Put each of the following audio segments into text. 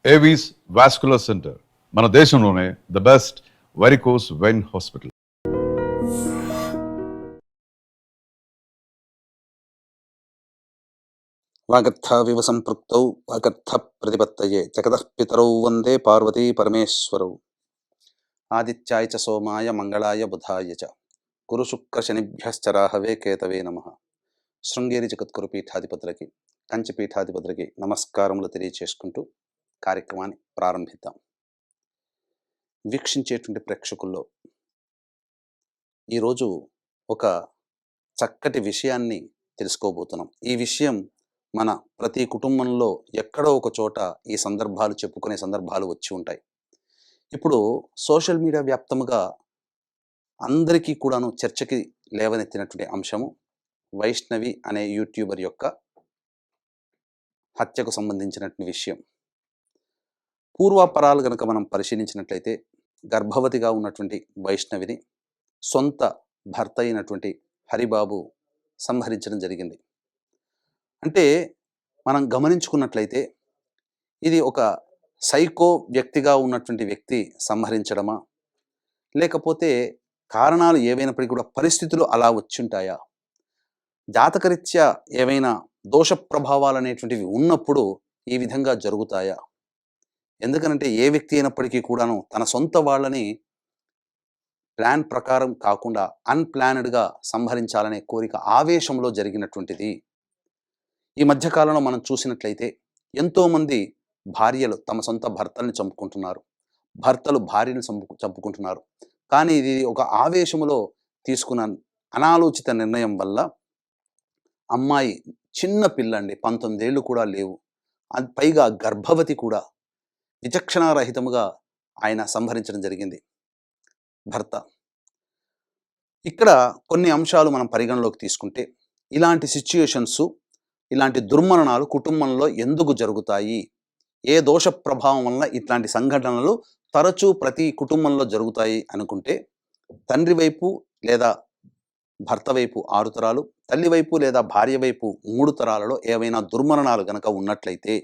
Avis vascular center మన దేశంలోనే the best varicose vein hospital. వాగర్థావివ సంపృక్తౌ వాగర్థ ప్రతిపత్తయే జగతః పితరౌ వందే పార్వతీ పరమేశ్వరౌ. ఆదిత్యాయ చ సోమాయ మంగళాయ బుధాయ చ గురు శుక్ర శనిభ్యశ్చ రాహవే కేతవే నమః. శృంగేరి జగద్గురు పీఠాధిపతులకి, కంచి పీఠాధిపతులకి నమస్కారములు తెలియచేసుకుంటూ కార్యక్రమాన్ని ప్రారంభిద్దాం. వీక్షించేటువంటి ప్రేక్షకుల్లో ఈరోజు ఒక చక్కటి విషయాన్ని తెలుసుకోబోతున్నాం. ఈ విషయం మన ప్రతి కుటుంబంలో ఎక్కడో ఒక చోట ఈ సందర్భాలు చెప్పుకునే సందర్భాలు వచ్చి ఉంటాయి. ఇప్పుడు సోషల్ మీడియా వ్యాప్తముగా అందరికీ కూడాను చర్చకి లేవనెత్తినటువంటి అంశము వైష్ణవి అనే యూట్యూబర్ యొక్క హత్యకు సంబంధించినటువంటి విషయం. పూర్వాపరాలు కనుక మనం పరిశీలించినట్లయితే గర్భవతిగా ఉన్నటువంటి వైష్ణవిని సొంత భర్త అయినటువంటి హరిబాబు సంహరించడం జరిగింది. అంటే మనం గమనించుకున్నట్లయితే ఇది ఒక సైకో వ్యక్తిగా ఉన్నటువంటి వ్యక్తి సంహరించడమా, లేకపోతే కారణాలు ఏవైనప్పటికీ కూడా పరిస్థితులు అలా వచ్చుంటాయా, జాతకరీత్యా ఏవైనా దోష ప్రభావాలు అనేటువంటివి ఉన్నప్పుడు ఈ విధంగా జరుగుతాయా? ఎందుకనంటే ఏ వ్యక్తి అయినప్పటికీ కూడాను తన సొంత వాళ్ళని ప్లాన్ ప్రకారం కాకుండా అన్ప్లానెడ్గా సంహరించాలనే కోరిక ఆవేశంలో జరిగినటువంటిది. ఈ మధ్యకాలంలో మనం చూసినట్లయితే ఎంతోమంది భార్యలు తమ సొంత భర్తల్ని చంపుకుంటున్నారు, భర్తలు భార్యను చంపుకుంటున్నారు. కానీ ఇది ఒక ఆవేశములో తీసుకున్న అనాలోచిత నిర్ణయం వల్ల అమ్మాయి చిన్న పిల్లండి, 19 ఏళ్ళు కూడా లేవు, అది పైగా గర్భవతి కూడా, విచక్షణారహితముగా ఆయన సంహరించడం జరిగింది భర్త. ఇక్కడ కొన్ని అంశాలు మనం పరిగణలోకి తీసుకుంటే ఇలాంటి సిచ్యుయేషన్స్, ఇలాంటి దుర్మరణాలు కుటుంబంలో ఎందుకు జరుగుతాయి, ఏ దోష ప్రభావం వల్ల ఇట్లాంటి సంఘటనలు తరచూ ప్రతి కుటుంబంలో జరుగుతాయి అనుకుంటే, తండ్రి వైపు లేదా భర్త వైపు 6 తరాలు, తల్లి వైపు లేదా భార్య వైపు 3 తరాలలో ఏవైనా దుర్మరణాలు గనక ఉన్నట్లయితే,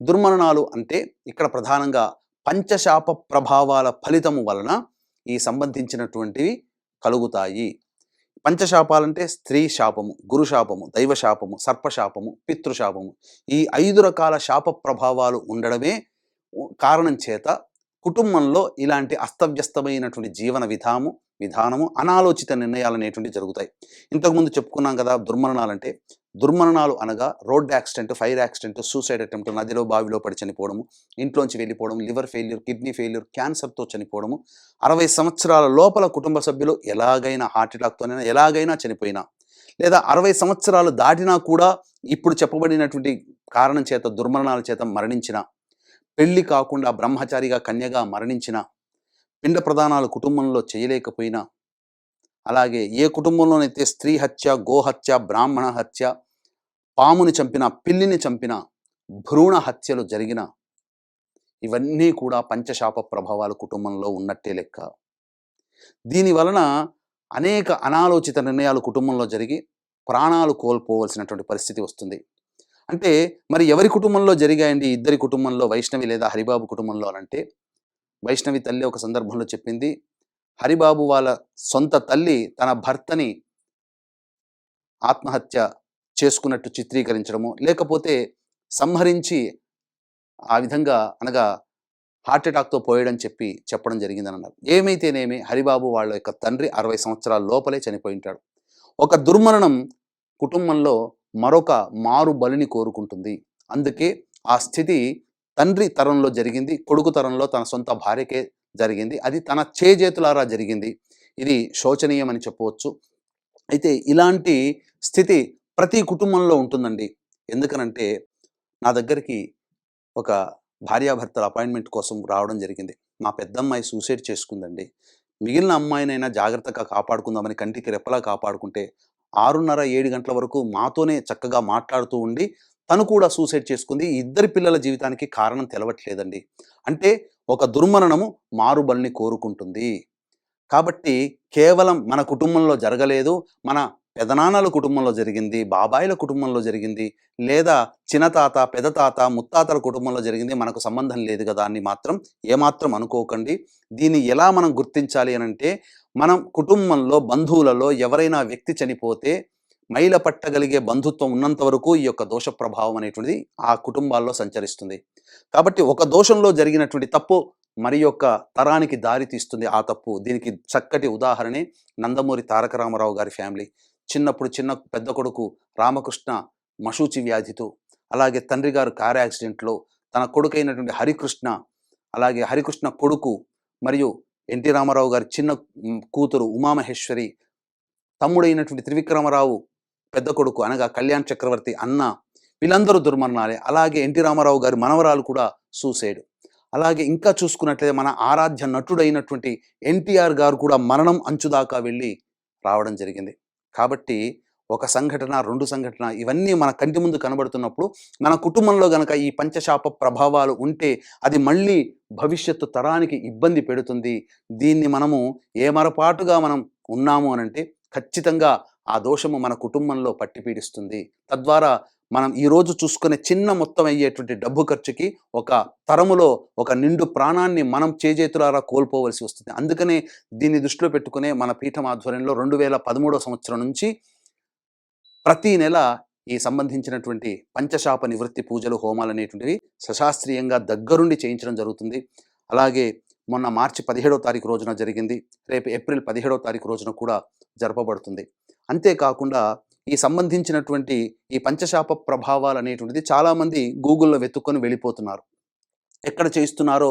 దుర్మరణాలు అంటే ఇక్కడ ప్రధానంగా పంచశాప ప్రభావాల ఫలితము వలన ఈ సంబంధించినటువంటివి కలుగుతాయి. పంచశాపాలంటే స్త్రీ శాపము, గురుశాపము, దైవశాపము, సర్పశాపము, పితృశాపము. ఈ 5 రకాల శాప ప్రభావాలు ఉండడమే కారణం చేత కుటుంబంలో ఇలాంటి అస్తవ్యస్తమైనటువంటి జీవన విధానము, అనాలోచిత నిర్ణయాలు అనేటువంటి జరుగుతాయి. ఇంతకుముందు చెప్పుకున్నాం కదా, దుర్మరణాలంటే. దుర్మరణాలు అనగా road accident, fire accident, suicide attempt, నదిలో బావిలో పడి చనిపోవడము, ఇంట్లోంచి వెళ్ళిపోవడం, లివర్ ఫెయిల్యూర్, కిడ్నీ ఫెయిల్యూర్, క్యాన్సర్తో చనిపోవడము, 60 సంవత్సరాల లోపల కుటుంబ సభ్యులు ఎలాగైనా హార్ట్ అటాక్తోనైనా ఎలాగైనా చనిపోయినా, లేదా 60 సంవత్సరాలు దాటినా కూడా ఇప్పుడు చెప్పబడినటువంటి కారణం చేత దుర్మరణాల చేత మరణించిన, పెళ్లి కాకుండా బ్రహ్మచారిగా కన్యగా మరణించిన, పిండ ప్రదానాలు కుటుంబంలో చేయలేకపోయినా, అలాగే ఏ కుటుంబంలోనైతే స్త్రీ హత్య, గోహత్య, బ్రాహ్మణ హత్య, పాముని చంపిన, పిల్లిని చంపిన, భ్రూణ హత్యలు జరిగిన, ఇవన్నీ కూడా పంచశాప ప్రభావాలు కుటుంబంలో ఉన్నట్టే లెక్క. దీని వలన అనేక అనాలోచిత నిర్ణయాలు కుటుంబంలో జరిగి ప్రాణాలు కోల్పోవలసినటువంటి పరిస్థితి వస్తుంది. అంటే మరి ఎవరి కుటుంబంలో జరిగాయండి? ఇద్దరి కుటుంబంలో, వైష్ణవి లేదా హరిబాబు కుటుంబంలో అంటే, వైష్ణవి తల్లి ఒక సందర్భంలో చెప్పింది, హరిబాబు వాళ్ళ సొంత తల్లి తన భర్తని ఆత్మహత్య చేసుకున్నట్టు చిత్రీకరించడము, లేకపోతే సంహరించి ఆ విధంగా అనగా హార్ట్ అటాక్తో పోయాడని చెప్పడం జరిగిందని అన్నారు. ఏమైతేనేమి హరిబాబు వాళ్ళ యొక్క తండ్రి 60 సంవత్సరాల లోపలే చనిపోయి ఉంటాడు. ఒక దుర్మరణం కుటుంబంలో మరొక మారు బలిని కోరుకుంటుంది. అందుకే ఆ స్థితి తండ్రి తరంలో జరిగింది, కొడుకు తరంలో తన సొంత భార్యకే జరిగింది. అది తన చేజేతులారా జరిగింది. ఇది శోచనీయమని చెప్పవచ్చు. అయితే ఇలాంటి స్థితి ప్రతి కుటుంబంలో ఉంటుందండి. ఎందుకనంటే నా దగ్గరికి ఒక భార్యాభర్తల అపాయింట్మెంట్ కోసం రావడం జరిగింది. మా పెద్దమ్మాయి సూసైడ్ చేసుకుందండి, మిగిలిన అమ్మాయినైనా జాగ్రత్తగా కాపాడుకుందామని కంటికి రెప్పలా కాపాడుకుంటే 6:30, 7 గంటల వరకు మాతోనే చక్కగా మాట్లాడుతూ ఉండి తను కూడా సూసైడ్ చేసుకుంది. ఇద్దరి పిల్లల జీవితానికి కారణం తెలవట్లేదండి. అంటే ఒక దుర్మరణము మారుబలిని కోరుకుంటుంది. కాబట్టి కేవలం మన కుటుంబంలో జరగలేదు, మన పెదనాన్నల కుటుంబంలో జరిగింది, బాబాయిల కుటుంబంలో జరిగింది, లేదా చిన్నతాత, పెదతాత, ముత్తాతల కుటుంబంలో జరిగింది, మనకు సంబంధం లేదు కదా అని మాత్రం ఏమాత్రం అనుకోకండి. దీన్ని ఎలా మనం గుర్తించాలి అనంటే, మనం కుటుంబంలో, బంధువులలో ఎవరైనా వ్యక్తి చనిపోతే మైల పట్టగలిగే బంధుత్వం ఉన్నంత వరకు ఈ యొక్క దోష ప్రభావం అనేటువంటిది ఆ కుటుంబాల్లో సంచరిస్తుంది. కాబట్టి ఒక దోషంలో జరిగినటువంటి తప్పు మరి యొక్క తరానికి దారి తీస్తుంది ఆ తప్పు. దీనికి చక్కటి ఉదాహరణే నందమూరి తారక రామారావు గారి ఫ్యామిలీ. చిన్నప్పుడు పెద్ద కొడుకు రామకృష్ణ మశూచి వ్యాధితో, అలాగే తండ్రి గారు కారు యాక్సిడెంట్‌లో, తన కొడుకైనటువంటి హరికృష్ణ, అలాగే హరికృష్ణ కొడుకు మరియు ఎన్టీ రామారావు గారి కూతురు ఉమామహేశ్వరి, తమ్ముడైనటువంటి త్రివిక్రమరావు పెద్ద కొడుకు అనగా కళ్యాణ్ చక్రవర్తి అన్న, వీళ్ళందరూ దుర్మరణాలే. అలాగే ఎన్టీ రామారావు గారి మనవరాలు కూడా సూసైడ్. అలాగే ఇంకా చూసుకున్నట్లయితే మన ఆరాధ్య నటుడైనటువంటి ఎన్టీఆర్ గారు కూడా మరణం అంచుదాకా వెళ్ళి రావడం జరిగింది. కాబట్టి ఒక సంఘటన, 2 సంఘటన ఇవన్నీ మన కంటి ముందు కనబడుతున్నప్పుడు మన కుటుంబంలో గనక ఈ పంచశాప ప్రభావాలు ఉంటే అది మళ్ళీ భవిష్యత్తు తరానికి ఇబ్బంది పెడుతుంది. దీన్ని మనము ఏమరపాటుగా మనం ఉన్నాము అనంటే ఖచ్చితంగా ఆ దోషము మన కుటుంబంలో పట్టి పీడిస్తుంది. తద్వారా మనం ఈరోజు చూసుకునే చిన్న మొత్తం అయ్యేటువంటి డబ్బు ఖర్చుకి ఒక తరములో ఒక నిండు ప్రాణాన్ని మనం చేజేతులారా కోల్పోవలసి వస్తుంది. అందుకనే దీన్ని దృష్టిలో పెట్టుకునే మన పీఠం ఆధ్వర్యంలో 2013 సంవత్సరం నుంచి ప్రతి నెల ఈ సంబంధించినటువంటి పంచశాప నివృత్తి పూజలు, హోమాలు అనేటువంటివి సశాస్త్రీయంగా దగ్గరుండి చేయించడం జరుగుతుంది. అలాగే మొన్న మార్చి 17వ తారీఖు రోజున జరిగింది. రేపు ఏప్రిల్ 17వ తారీఖు రోజున కూడా జరపబడుతుంది. అంతేకాకుండా ఈ సంబంధించినటువంటి ఈ పంచశాప ప్రభావాలు అనేటువంటిది చాలామంది గూగుల్‌లో వెతుక్కొని వెళ్ళిపోతున్నారు. ఎక్కడ చేయిస్తున్నారో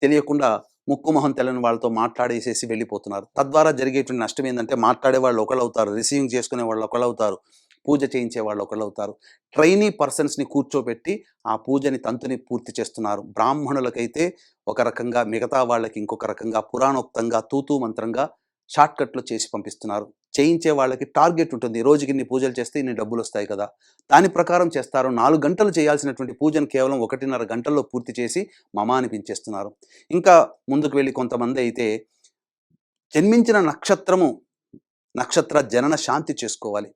తెలియకుండా ముక్కు మొహం తెల్లని వాళ్ళతో మాట్లాడేసేసి వెళ్ళిపోతున్నారు. తద్వారా జరిగేటువంటి నష్టం ఏందంటే మాట్లాడే వాళ్ళు ఒకళ్ళవుతారు, రిసీవింగ్ చేసుకునే వాళ్ళు ఒకళ్ళవుతారు, పూజ చేయించే వాళ్ళు ఒకళ్ళవుతారు. ట్రైనీ పర్సన్స్‌ని కూర్చోబెట్టి ఆ పూజని, తంతుని పూర్తి చేస్తున్నారు. బ్రాహ్మణులకైతే ఒక రకంగా, మిగతా వాళ్ళకి ఇంకొక రకంగా పురాణోక్తంగా తూతూ మంత్రంగా షార్ట్‌కట్‌లో చేసి పంపిస్తున్నారు. చేయించే వాళ్ళకి టార్గెట్ ఉంటుంది. రోజుకి ఇన్ని పూజలు చేస్తే ఇన్ని డబ్బులొస్తాయి కదా! దాని ప్రకారం చేస్తారు. 4 గంటలు చేయాల్సినటువంటి పూజను కేవలం 1:30 గంటల్లో పూర్తి చేసి మమ అనిపించేస్తున్నారు. ఇంకా ముందుకు వెళ్ళి కొంతమంది అయితే జన్మించిన నక్షత్ర జనన శాంతి చేసుకోవాలి.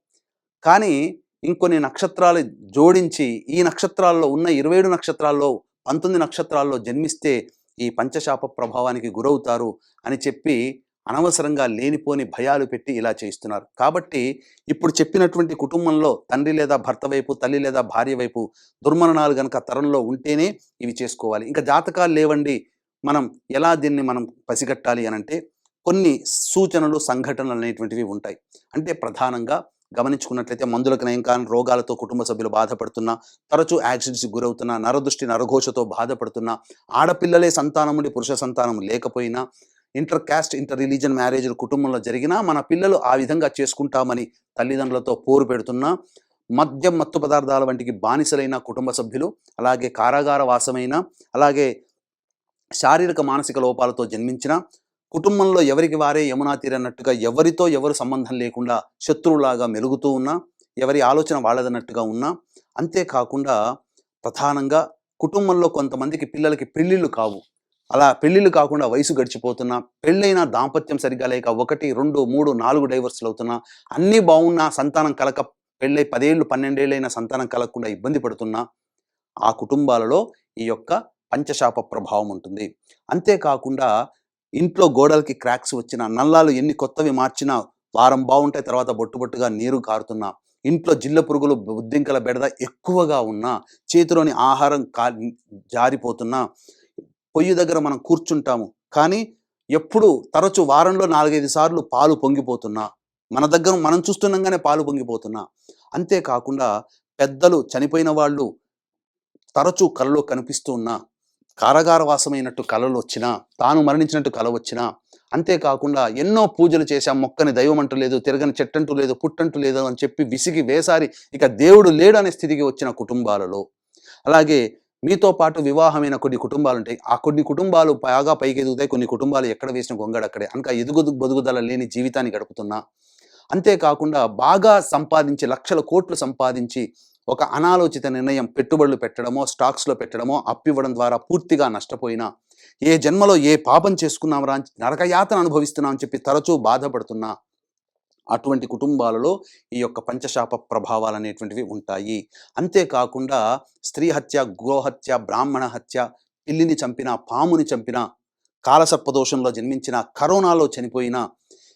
కానీ ఇంకొన్ని నక్షత్రాలు జోడించి ఈ నక్షత్రాల్లో ఉన్న 27 నక్షత్రాల్లో 19 నక్షత్రాల్లో జన్మిస్తే ఈ పంచశాప ప్రభావానికి గురవుతారు అని చెప్పి అనవసరంగా లేనిపోని భయాలు పెట్టి ఇలా చేయిస్తున్నారు. కాబట్టి ఇప్పుడు చెప్పినటువంటి కుటుంబంలో తండ్రి లేదా భర్త వైపు, తల్లి లేదా భార్య వైపు దుర్మరణాలు గనక తరంలో ఉంటేనే ఇవి చేసుకోవాలి. ఇంకా జాతకాలు లేవండి, మనం ఎలా దీన్ని మనం పసిగట్టాలి అనంటే కొన్ని సూచనలు, సంఘటనలు అనేటువంటివి ఉంటాయి. అంటే ప్రధానంగా గమనించుకున్నట్లయితే మందులకు నయం కాని రోగాలతో కుటుంబ సభ్యులు బాధపడుతున్నా, తరచూ యాక్సిడెంట్స్‌కి గురవుతున్నా, నరదృష్టి, నరఘోషతో బాధపడుతున్నా, ఆడపిల్లలే సంతానం ఉండి పురుష సంతానం లేకపోయినా, ఇంటర్ కాస్ట్, ఇంటర్ రిలీజియన్ మ్యారేజ్‌లు కుటుంబంలో జరిగినా మన పిల్లలు ఆ విధంగా చేసుకుంటామని తల్లిదండ్రులతో పోరు పెడుతున్నా, మద్యం, మత్తు పదార్థాల వంటికి బానిసలైన కుటుంబ సభ్యులు, అలాగే కారాగార వాసమైన, అలాగే శారీరక, మానసిక లోపాలతో జన్మించిన, కుటుంబంలో ఎవరికి వారే యమునా తీరన్నట్టుగా ఎవరితో ఎవరు సంబంధం లేకుండా శత్రువులాగా మెలుగుతూ ఉన్నా, ఎవరి ఆలోచన వాళ్ళదన్నట్టుగా ఉన్నా, అంతేకాకుండా ప్రధానంగా కుటుంబంలో కొంతమందికి పిల్లలకి పెళ్ళిళ్ళు కావు. అలా పెళ్ళిళ్ళు కాకుండా వయసు గడిచిపోతున్నా, పెళ్ళైన దాంపత్యం సరిగ్గా లేక 1, 2, 3, 4 డైవర్స్‌లు అవుతున్నా, అన్నీ బావున్నా సంతానం కలక, పెళ్ళై 10 ఏళ్ళు 12 ఏళ్ళైనా సంతానం కలగకుండా ఇబ్బంది పడుతున్నా, ఆ కుటుంబాలలో ఈ యొక్క పంచశాప ప్రభావం ఉంటుంది. అంతేకాకుండా ఇంట్లో గోడలకి క్రాక్స్ వచ్చినా, నల్లాలు ఎన్ని కొత్తవి మార్చినా వారం బావుంటాయి, తర్వాత బొట్టు బొట్టుగా నీరు కారుతున్నా, ఇంట్లో జిల్ల పురుగులు, బొద్దింకల బెడద ఎక్కువగా ఉన్నా, చేతిలోని ఆహారం జారిపోతున్నా, పొయ్యి దగ్గర మనం కూర్చుంటాము, కానీ ఎప్పుడు తరచు వారంలో 4, 5 సార్లు పాలు పొంగిపోతున్నా, మన దగ్గర మనం చూస్తుండగానే పాలు పొంగిపోతున్నా, అంతేకాకుండా పెద్దలు, చనిపోయిన వాళ్ళు తరచూ కలలో కనిపిస్తూ ఉన్నా, కారాగార వాసమైనట్టు కలలు వచ్చినా, తాను మరణించినట్టు కల వచ్చినా, అంతేకాకుండా ఎన్నో పూజలు చేశాం, మొక్కని దైవం అంటూ లేదు, తిరగని చెట్టంటూ లేదు, పుట్టంటూ లేదు అని చెప్పి విసిగి వేసారి ఇక దేవుడు లేడు అనే స్థితికి వచ్చిన కుటుంబాలలో, అలాగే మీతో పాటు వివాహమైన కొన్ని కుటుంబాలుంటాయి. ఆ కొన్ని కుటుంబాలు బాగా పైకి ఎదుగుతాయి, కొన్ని కుటుంబాలు ఎక్కడ వేసిన గొంగడక్కడే. అనక బొదుగుదల లేని జీవితాన్ని గడుపుతున్నా, అంతేకాకుండా బాగా సంపాదించి, లక్షల కోట్లు సంపాదించి ఒక అనాలోచిత నిర్ణయం, పెట్టుబడులు పెట్టడమో, స్టాక్స్‌లో పెట్టడమో, అప్పివ్వడం ద్వారా పూర్తిగా నష్టపోయినా, ఏ జన్మలో ఏ పాపం చేసుకున్నాంరా, నరకయాతన అనుభవిస్తున్నాం అని చెప్పి తరచూ బాధపడుతున్నా, అటువంటి కుటుంబాలలో ఈ యొక్క పంచశాప ప్రభావాలు అనేటువంటివి ఉంటాయి. అంతేకాకుండా స్త్రీ హత్య, గోహత్య, బ్రాహ్మణ హత్య, పిల్లిని చంపిన, పాముని చంపిన, కాలసర్పదోషంలో జన్మించిన, కరోనాలో చనిపోయిన,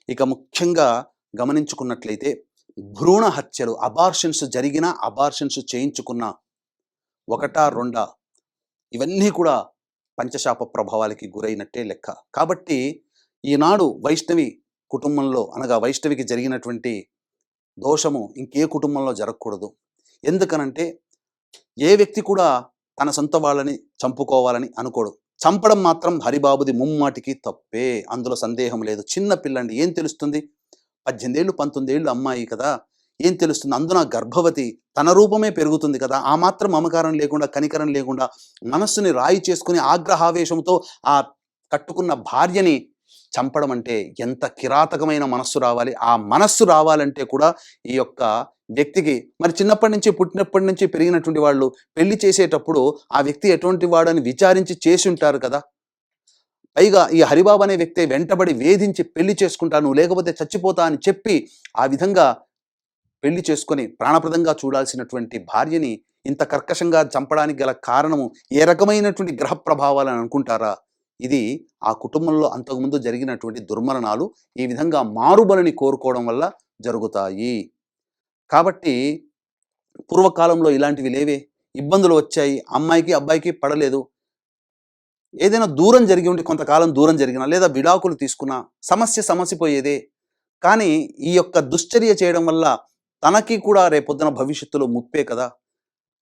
ఇక ముఖ్యంగా గమనించుకున్నట్లయితే భ్రూణ హత్యలు, అబార్షన్స్ జరిగిన, అబార్షన్స్ చేయించుకున్న, ఒకటా రెండా, ఇవన్నీ కూడా పంచశాప ప్రభావాలకి గురైనట్టే లెక్క. కాబట్టి ఈనాడు వైష్ణవి కుటుంబంలో అనగా వైష్ణవికి జరిగినటువంటి దోషము ఇంకే కుటుంబంలో జరగకూడదు. ఎందుకనంటే ఏ వ్యక్తి కూడా తన సొంత వాళ్ళని చంపుకోవాలని అనుకోడు. చంపడం మాత్రం హరిబాబుది ముమ్మాటికి తప్పే, అందులో సందేహం లేదు. చిన్న పిల్లండి, ఏం తెలుస్తుంది? 18 ఏళ్ళు 19 ఏళ్ళు అమ్మాయి కదా, ఏం తెలుస్తుంది? అందున గర్భవతి, తన రూపమే పెరుగుతుంది కదా. ఆ మాత్రం మమకారం లేకుండా, కనికరం లేకుండా, మనస్సుని రాయి చేసుకుని ఆగ్రహావేశంతో ఆ కట్టుకున్న భార్యని చంపడం అంటే ఎంత కిరాతకమైన మనస్సు రావాలి. ఆ మనస్సు రావాలంటే కూడా ఈ యొక్క వ్యక్తికి మరి చిన్నప్పటి నుంచి, పుట్టినప్పటి నుంచి పెరిగినటువంటి వాళ్ళు పెళ్లి చేసేటప్పుడు ఆ వ్యక్తి ఎటువంటి వాడని విచారించి చేసి ఉంటారు కదా. పైగా ఈ హరిబాబు అనే వ్యక్తి వెంటబడి వేధించి పెళ్లి చేసుకుంటా, నువ్వు లేకపోతే చచ్చిపోతా అని చెప్పి ఆ విధంగా పెళ్లి చేసుకొని ప్రాణప్రదంగా చూడాల్సినటువంటి భార్యని ఇంత కర్కశంగా చంపడానికి గల కారణము ఏ రకమైనటువంటి గ్రహ ప్రభావాలని అనుకుంటారా? ఇది ఆ కుటుంబంలో అంతకుముందు జరిగినటువంటి దుర్మరణాలు ఈ విధంగా మారుబలని కోరుకోవడం వల్ల జరుగుతాయి. కాబట్టి పూర్వకాలంలో ఇలాంటివి లేవే, ఇబ్బందులు వచ్చాయి, అమ్మాయికి అబ్బాయికి పడలేదు, ఏదైనా దూరం జరిగి ఉండి కొంతకాలం దూరం జరిగినా లేదా విడాకులు తీసుకున్నా సమసిపోయేదే. కానీ ఈ యొక్క దుశ్చర్య చేయడం వల్ల తనకి కూడా రేపొద్దున భవిష్యత్తులో ముప్పే కదా.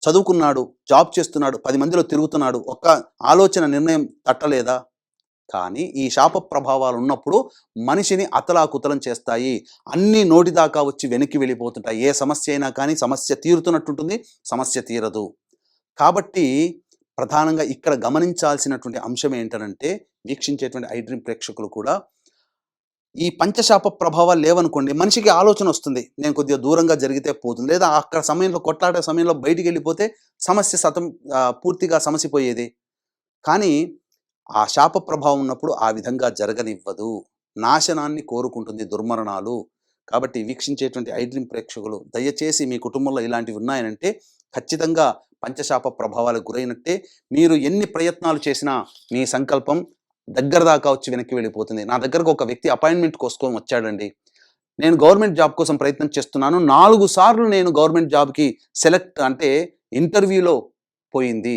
చదువుకున్నాడు, జాబ్ చేస్తున్నాడు, 10 మందిలో తిరుగుతున్నాడు, ఒక్క ఆలోచన నిర్ణయం తట్టలేదా? కానీ ఈ శాప ప్రభావాలు ఉన్నప్పుడు మనిషిని అతలాకుతలం చేస్తాయి. అన్నీ నోటి దాకా వచ్చి వెనక్కి వెళ్ళిపోతుంటాయి. ఏ సమస్య అయినా కానీ సమస్య తీరుతున్నట్టుంటుంది, సమస్య తీరదు. కాబట్టి ప్రధానంగా ఇక్కడ గమనించాల్సినటువంటి అంశం ఏంటంటే, వీక్షించేటువంటి ఐ డ్రీమ్ ప్రేక్షకులు కూడా ఈ పంచశాప ప్రభావాలు లేవనుకోండి, మనిషికి ఆలోచన వస్తుంది, నేను కొద్దిగా దూరంగా జరిగితే పోతుంది, లేదా అక్కడ సమయంలో కొట్లాడే సమయంలో బయటికి వెళ్ళిపోతే సమస్య పూర్తిగా సమసిపోయేది. కానీ ఆ శాప ప్రభావం ఉన్నప్పుడు ఆ విధంగా జరగనివ్వదు, నాశనాన్ని కోరుకుంటుంది, దుర్మరణాలు. కాబట్టి వీక్షించేటువంటి ఐ డ్రీమ్ ప్రేక్షకులు దయచేసి మీ కుటుంబంలో ఇలాంటివి ఉన్నాయనంటే ఖచ్చితంగా పంచశాప ప్రభావాలకు గురైనట్టే. మీరు ఎన్ని ప్రయత్నాలు చేసినా మీ సంకల్పం దగ్గర దాకా వచ్చి వెనక్కి వెళ్ళిపోతుంది. నా దగ్గరకు ఒక వ్యక్తి అపాయింట్మెంట్ కోసం వచ్చాడండి, నేను గవర్నమెంట్ జాబ్ కోసం ప్రయత్నం చేస్తున్నాను, 4 సార్లు నేను గవర్నమెంట్ జాబ్కి ఇంటర్వ్యూలో పోయింది,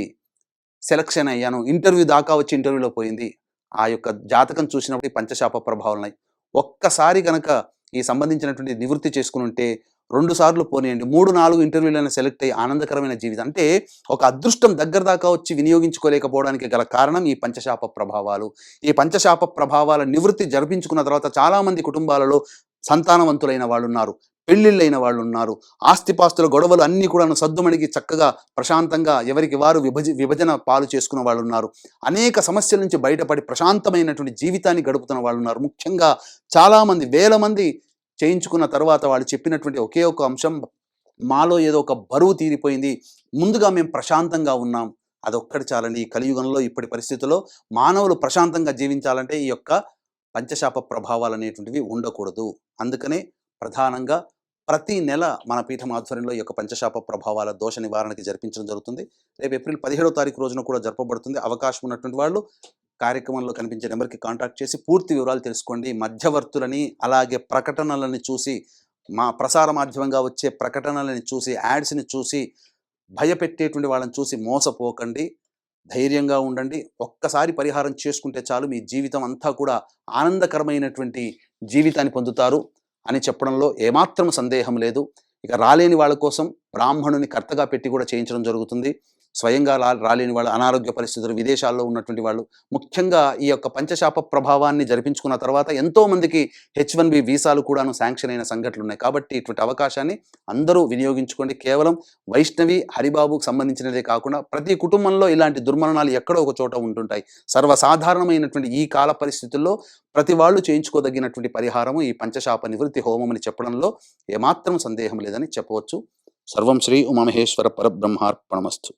సెలక్షన్ అయ్యాను, ఇంటర్వ్యూ దాకా వచ్చి ఇంటర్వ్యూలో పోయింది. ఆ యొక్క జాతకం చూసినప్పుడు పంచశాప ప్రభావాలు ఉన్నాయి. ఒక్కసారి కనుక ఈ సంబంధించినటువంటి నివృత్తి చేసుకుని ఉంటే 2 సార్లు పోనీయండి, 3-4 ఇంటర్వ్యూలను సెలెక్ట్ అయ్యి ఆనందకరమైన జీవితం. అంటే ఒక అదృష్టం దగ్గర దాకా వచ్చి వినియోగించుకోలేకపోవడానికి గల కారణం ఈ పంచశాప ప్రభావాలు. ఈ పంచశాప ప్రభావాల నివృత్తి జరిపించుకున్న తర్వాత చాలామంది కుటుంబాలలో సంతానవంతులైన వాళ్ళు ఉన్నారు, పెళ్ళిళ్ళైన వాళ్ళు ఉన్నారు, ఆస్తిపాస్తుల గొడవలు అన్నీ కూడా సద్దుమణిగి చక్కగా ప్రశాంతంగా ఎవరికి వారు విభజన పాలు చేసుకున్న వాళ్ళు ఉన్నారు. అనేక సమస్యల నుంచి బయటపడి ప్రశాంతమైనటువంటి జీవితాన్ని గడుపుతున్న వాళ్ళు ఉన్నారు. ముఖ్యంగా చాలామంది, వేల మంది చేయించుకున్న తర్వాత వాళ్ళు చెప్పినటువంటి ఒకే ఒక అంశం, మాలో ఏదో ఒక బరువు తీరిపోయింది, ముందుగా మేము ప్రశాంతంగా ఉన్నాం. అదొక్కటి చాలండి. ఈ కలియుగంలో ఇప్పటి పరిస్థితుల్లో మానవులు ప్రశాంతంగా జీవించాలంటే ఈ యొక్క పంచశాప ప్రభావాలు అనేటువంటివి ఉండకూడదు. అందుకనే ప్రధానంగా ప్రతి నెల మన పీఠం ఆధ్వర్యంలో ఈ యొక్క పంచశాప ప్రభావాల దోష నివారణకి జరిపించడం జరుగుతుంది. రేపు ఏప్రిల్ 17వ తారీఖు రోజున కూడా జరపబడుతుంది. అవకాశం ఉన్నటువంటి వాళ్ళు కార్యక్రమంలో కనిపించే నెంబర్కి కాంటాక్ట్ చేసి పూర్తి వివరాలు తెలుసుకోండి. మధ్యవర్తులని అలాగే ప్రకటనలని చూసి, మా ప్రసార మాధ్యమంగా వచ్చే ప్రకటనలని చూసి, యాడ్స్ని చూసి భయపెట్టేటువంటి వాళ్ళని చూసి మోసపోకండి. ధైర్యంగా ఉండండి. ఒక్కసారి పరిహారం చేసుకుంటే చాలు, మీ జీవితం అంతా కూడా ఆనందకరమైనటువంటి జీవితాన్ని పొందుతారు అని చెప్పడంలో ఏమాత్రం సందేహం లేదు. ఇక రాలేని వాళ్ళ కోసం బ్రాహ్మణుని కర్తగా పెట్టి కూడా చేయించడం జరుగుతుంది. స్వయంగా రాలేని వాళ్ళు, అనారోగ్య పరిస్థితులు, విదేశాల్లో ఉన్నటువంటి వాళ్ళు, ముఖ్యంగా ఈ యొక్క పంచశాప ప్రభావాన్ని జరిపించుకున్న తర్వాత ఎంతోమందికి H1B వీసాలు కూడాను శాంక్షన్ అయిన సంఘటనలు ఉన్నాయి. కాబట్టి ఇటువంటి అవకాశాన్ని అందరూ వినియోగించుకోండి. కేవలం వైష్ణవి, హరిబాబుకు సంబంధించినదే కాకుండా ప్రతి కుటుంబంలో ఇలాంటి దుర్మరణాలు ఎక్కడో ఒక చోట ఉంటుంటాయి. సర్వసాధారణమైనటువంటి ఈ కాల పరిస్థితుల్లో ప్రతి వాళ్ళు చేయించుకోదగినటువంటి పరిహారము ఈ పంచశాప నివృత్తి హోమం అని చెప్పడంలో ఏమాత్రం సందేహం లేదని చెప్పవచ్చు. సర్వం శ్రీ ఉమామహేశ్వర పరబ్రహ్మార్పణమస్తు.